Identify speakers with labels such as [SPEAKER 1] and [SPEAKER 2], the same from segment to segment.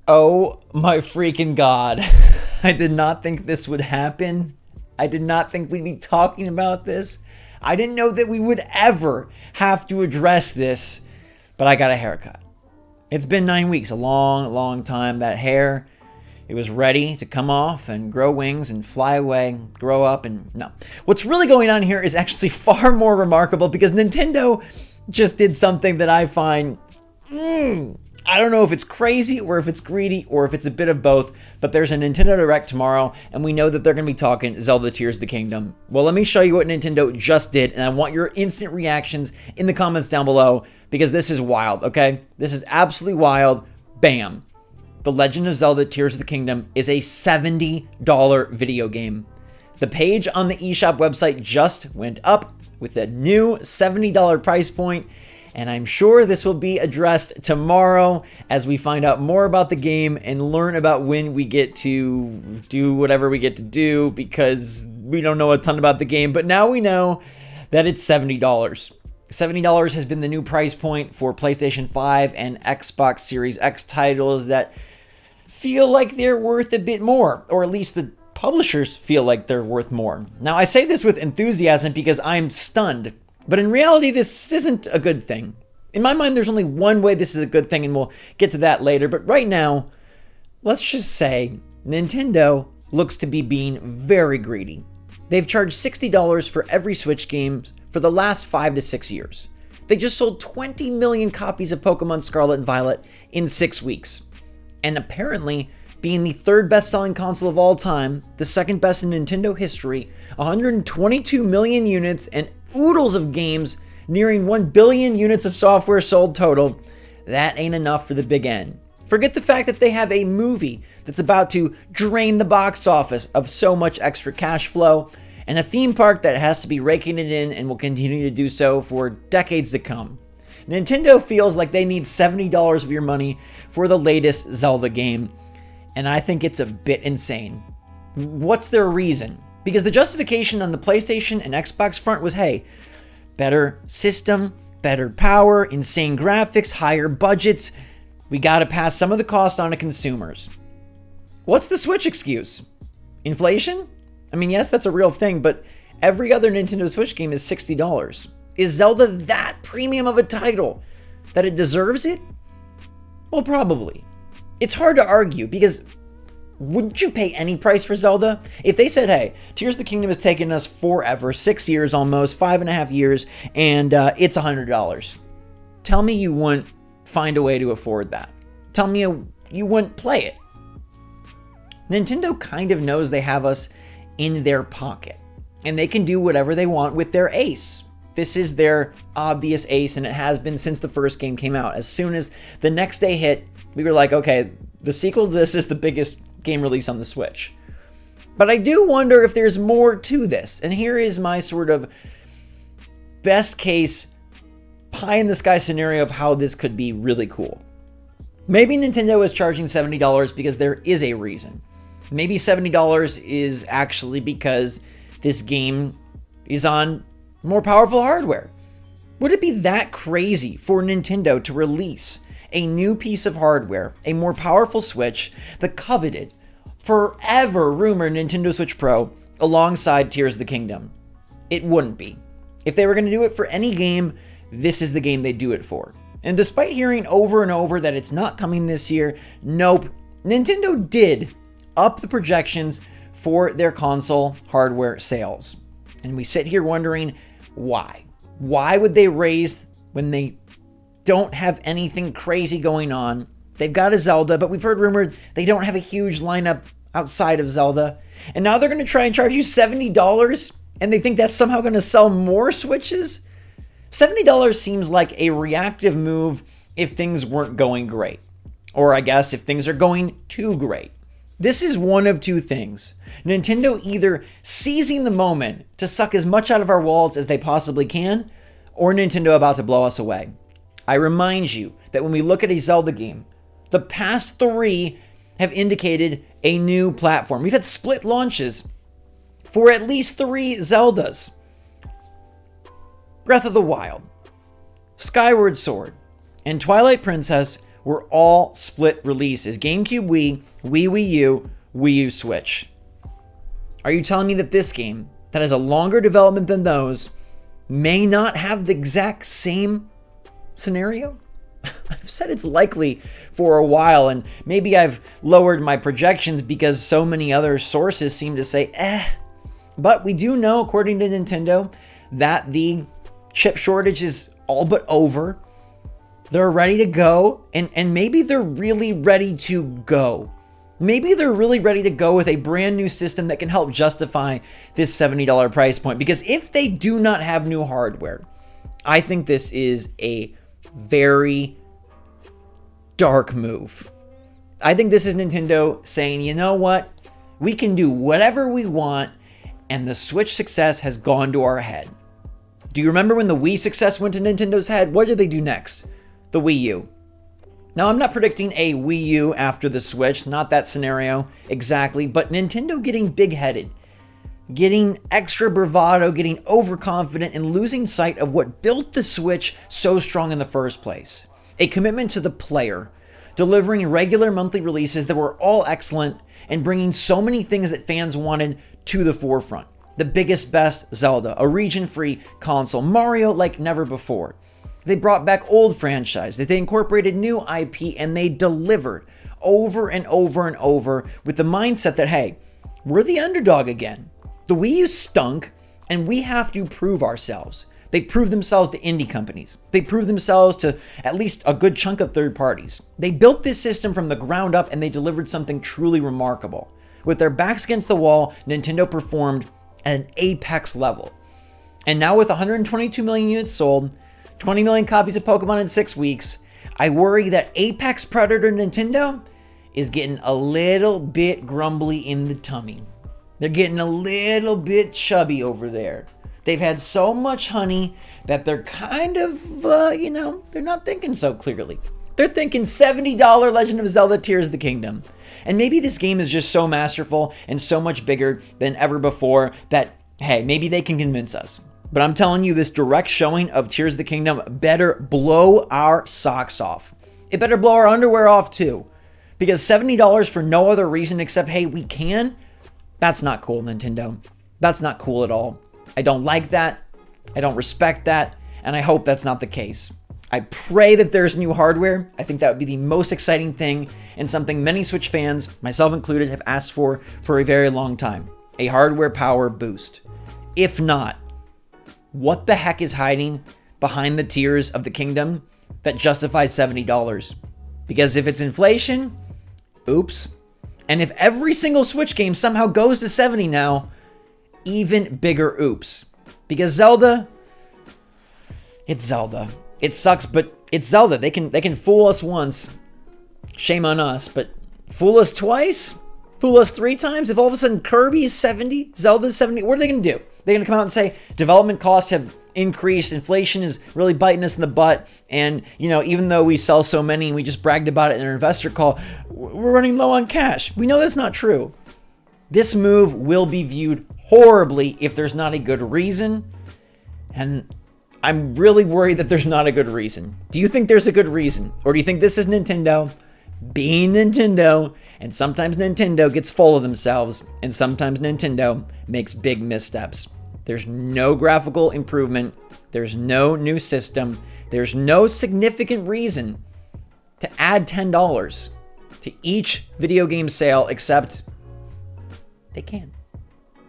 [SPEAKER 1] Oh my freaking God. I did not think this would happen. I did not think we'd be talking about this. I didn't know that we would ever have to address this, but I got a haircut. It's been 9 weeks, a long, long time. That hair, it was ready to come off and grow wings and fly away, grow up, and no. What's really going on here is actually far more remarkable because Nintendo just did something that I find, I don't know if it's crazy or if it's greedy or if it's a bit of both, but there's a Nintendo Direct tomorrow, and we know that they're going to be talking Zelda Tears of the Kingdom. Well, let me show you what Nintendo just did, and I want your instant reactions in the comments down below because this is wild, okay? This is absolutely wild. Bam. The Legend of Zelda Tears of the Kingdom is a $70 video game. The page on the eShop website just went up with a new $70 price point, and I'm sure this will be addressed tomorrow as we find out more about the game and learn about when we get to do whatever we get to do because we don't know a ton about the game, but now we know that it's $70. $70 has been the new price point for PlayStation 5 and Xbox Series X titles that feel like they're worth a bit more, or at least the publishers feel like they're worth more. Now, I say this with enthusiasm because I'm stunned. But in reality, this isn't a good thing. In my mind, there's only one way this is a good thing, and we'll get to that later. But right now, let's just say Nintendo looks to be being very greedy. They've charged $60 for every Switch game for the last 5 to 6 years. They just sold 20 million copies of Pokemon Scarlet and Violet in 6 weeks. And apparently, being the third best-selling console of all time, the second best in Nintendo history, 122 million units, and oodles of games, nearing 1 billion units of software sold total, that ain't enough for the big N. Forget the fact that they have a movie that's about to drain the box office of so much extra cash flow, and a theme park that has to be raking it in and will continue to do so for decades to come. Nintendo feels like they need $70 of your money for the latest Zelda game, and I think it's a bit insane. What's their reason? Because the justification on the PlayStation and Xbox front was, hey, better system, better power, insane graphics, higher budgets. We gotta pass some of the cost on to consumers. What's the Switch excuse? Inflation? I mean, yes, that's a real thing, but every other Nintendo Switch game is $60. Is Zelda that premium of a title that it deserves it? Well, probably. It's hard to argue because wouldn't you pay any price for Zelda? If they said, hey, Tears of the Kingdom has taken us forever, 6 years almost, 5.5 years, and it's $100. Tell me you wouldn't find a way to afford that. Tell me you wouldn't play it. Nintendo kind of knows they have us in their pocket, and they can do whatever they want with their ace. This is their obvious ace, and it has been since the first game came out. As soon as the next day hit, we were like, okay, the sequel to this is the biggest game release on the Switch. But I do wonder if there's more to this. And here is my sort of best case pie in the sky scenario of how this could be really cool. Maybe Nintendo is charging $70 because there is a reason. Maybe $70 is actually because this game is on more powerful hardware. Would it be that crazy for Nintendo to release a new piece of hardware, a more powerful Switch, the coveted, forever rumored Nintendo Switch Pro, alongside Tears of the Kingdom? It wouldn't be. If they were going to do it for any game, this is the game they'd do it for. And despite hearing over and over that it's not coming this year, nope, Nintendo did up the projections for their console hardware sales. And we sit here wondering why. Why would they raise when they don't have anything crazy going on? They've got a Zelda, but we've heard rumored they don't have a huge lineup outside of Zelda. And now they're going to try and charge you $70, and they think that's somehow going to sell more Switches? $70 seems like a reactive move if things weren't going great. Or I guess if things are going too great. This is one of two things. Nintendo either seizing the moment to suck as much out of our wallets as they possibly can, or Nintendo about to blow us away. I remind you that when we look at a Zelda game, the past 3 have indicated a new platform. We've had split launches for at least 3 Zeldas. Breath of the Wild, Skyward Sword, and Twilight Princess were all split releases. GameCube Wii, Wii U, Wii U Switch. Are you telling me that this game, that has a longer development than those, may not have the exact same scenario? I've said it's likely for a while, and maybe I've lowered my projections because so many other sources seem to say, But we do know, according to Nintendo, that the chip shortage is all but over. They're ready to go, and maybe they're really ready to go. Maybe they're really ready to go with a brand new system that can help justify this $70 price point. Because if they do not have new hardware, I think this is a very dark move. I think this is Nintendo saying, you know what? We can do whatever we want, and the Switch success has gone to our head. Do you remember when the Wii success went to Nintendo's head? What did they do next? The Wii U. Now, I'm not predicting a Wii U after the Switch, not that scenario exactly, but Nintendo getting big-headed, getting extra bravado, getting overconfident, and losing sight of what built the Switch so strong in the first place. A commitment to the player, delivering regular monthly releases that were all excellent, and bringing so many things that fans wanted to the forefront. The biggest, best Zelda, a region-free console, Mario like never before. They brought back old franchises, they incorporated new IP, and they delivered over and over and over with the mindset that, hey, we're the underdog again. The Wii U stunk, and we have to prove ourselves. They proved themselves to indie companies. They proved themselves to at least a good chunk of third parties. They built this system from the ground up, and they delivered something truly remarkable. With their backs against the wall, Nintendo performed at an apex level. And now with 122 million units sold, 20 million copies of Pokemon in 6 weeks, I worry that Apex Predator Nintendo is getting a little bit grumbly in the tummy. They're getting a little bit chubby over there. They've had so much honey that they're kind of, they're not thinking so clearly. They're thinking $70 Legend of Zelda Tears of the Kingdom. And maybe this game is just so masterful and so much bigger than ever before that, hey, maybe they can convince us. But I'm telling you, this direct showing of Tears of the Kingdom better blow our socks off. It better blow our underwear off too. Because $70 for no other reason except, hey, we can? That's not cool, Nintendo. That's not cool at all. I don't like that. I don't respect that. And I hope that's not the case. I pray that there's new hardware. I think that would be the most exciting thing and something many Switch fans, myself included, have asked for a very long time. A hardware power boost. If not, what the heck is hiding behind the Tears of the Kingdom that justifies $70? Because if it's inflation, oops. And if every single Switch game somehow goes to $70 now, even bigger oops. Because Zelda, it's Zelda. It sucks, but it's Zelda. They can fool us once. Shame on us, but fool us twice? Fool us 3 times? If all of a sudden Kirby's 70, Zelda's 70, what are they going to do? They're going to come out and say development costs have increased, inflation is really biting us in the butt, and even though we sell so many and we just bragged about it in our investor call, we're running low on cash. We know that's not true. This move will be viewed horribly if there's not a good reason, and I'm really worried that there's not a good reason. Do you think there's a good reason? Or do you think this is Nintendo being Nintendo, and sometimes Nintendo gets full of themselves, and sometimes Nintendo makes big missteps? There's no graphical improvement. There's no new system. There's no significant reason to add $10 to each video game sale, except they can.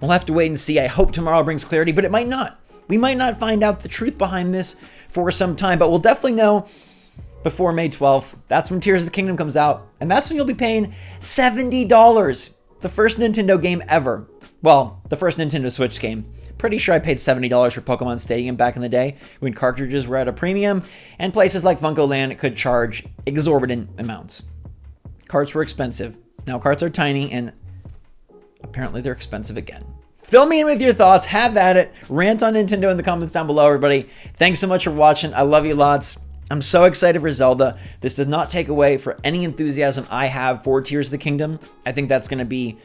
[SPEAKER 1] We'll have to wait and see. I hope tomorrow brings clarity, but it might not. We might not find out the truth behind this for some time, but we'll definitely know before May 12th. That's when Tears of the Kingdom comes out, and that's when you'll be paying $70. The first Nintendo game ever. Well, the first Nintendo Switch game. Pretty sure I paid $70 for Pokemon Stadium back in the day when cartridges were at a premium, and places like Funko-Land could charge exorbitant amounts. Carts were expensive. Now carts are tiny, and apparently they're expensive again. Fill me in with your thoughts. Have at it. Rant on Nintendo in the comments down below, everybody. Thanks so much for watching. I love you lots. I'm so excited for Zelda. This does not take away for any enthusiasm I have for Tears of the Kingdom. I think that's going to be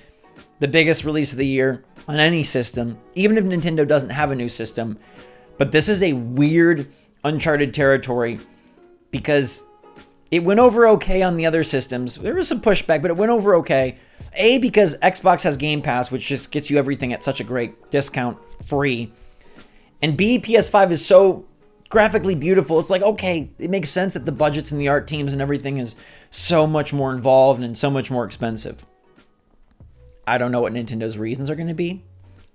[SPEAKER 1] the biggest release of the year on any system, even if Nintendo doesn't have a new system. But this is a weird, uncharted territory because It went over okay on the other systems. There was some pushback, but it went over okay. A, because Xbox has Game Pass, which just gets you everything at such a great discount, free. And B, PS5 is so graphically beautiful. It's like, okay, it makes sense that the budgets and the art teams and everything is so much more involved and so much more expensive. I don't know what Nintendo's reasons are going to be.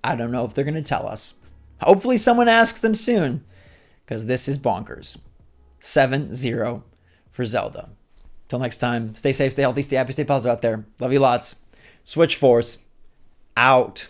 [SPEAKER 1] I don't know if they're going to tell us. Hopefully someone asks them soon, because this is bonkers. 7-0 for Zelda. Till next time, stay safe, stay healthy, stay happy, stay positive out there. Love you lots. SwitchForce out.